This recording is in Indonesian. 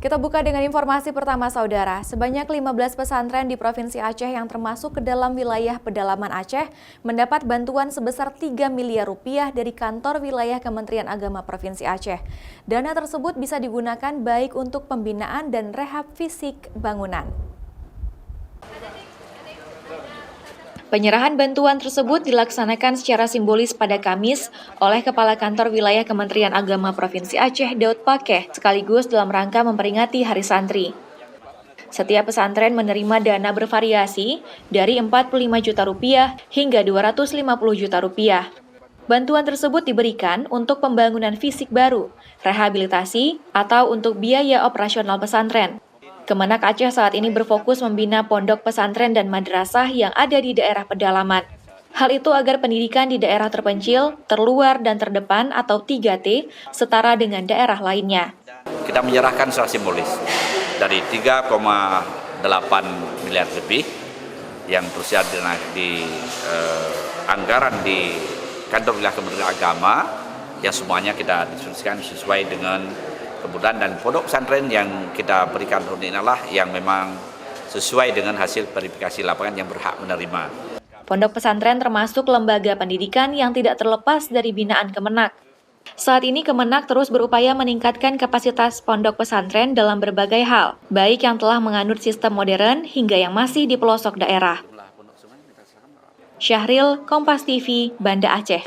Kita buka dengan informasi pertama, Saudara. Sebanyak 15 pesantren di Provinsi Aceh yang termasuk ke dalam wilayah pedalaman Aceh mendapat bantuan sebesar 3 miliar rupiah dari kantor wilayah Kementerian Agama Provinsi Aceh. Dana tersebut bisa digunakan baik untuk pembinaan dan rehab fisik bangunan. Penyerahan bantuan tersebut dilaksanakan secara simbolis pada Kamis oleh Kepala Kantor Wilayah Kementerian Agama Provinsi Aceh, Daud Pakeh, sekaligus dalam rangka memperingati Hari Santri. Setiap pesantren menerima dana bervariasi dari 45 juta rupiah hingga 250 juta rupiah. Bantuan tersebut diberikan untuk pembangunan fisik baru, rehabilitasi, atau untuk biaya operasional pesantren. Kemenak Aceh saat ini berfokus membina pondok pesantren dan madrasah yang ada di daerah pedalaman. Hal itu agar pendidikan di daerah terpencil, terluar, dan terdepan atau 3T setara dengan daerah lainnya. Kita menyerahkan secara simbolis dari 3,8 miliar lebih yang tersedia di anggaran di kantor wilayah Kementerian Agama yang semuanya kita distribusikan sesuai dengan kebutuhan, dan pondok pesantren yang kita berikan inilah yang memang sesuai dengan hasil verifikasi lapangan yang berhak menerima. Pondok pesantren termasuk lembaga pendidikan yang tidak terlepas dari binaan Kemenak. Saat ini Kemenak terus berupaya meningkatkan kapasitas pondok pesantren dalam berbagai hal, baik yang telah menganut sistem modern hingga yang masih di pelosok daerah. Syahril, Kompas TV, Banda Aceh.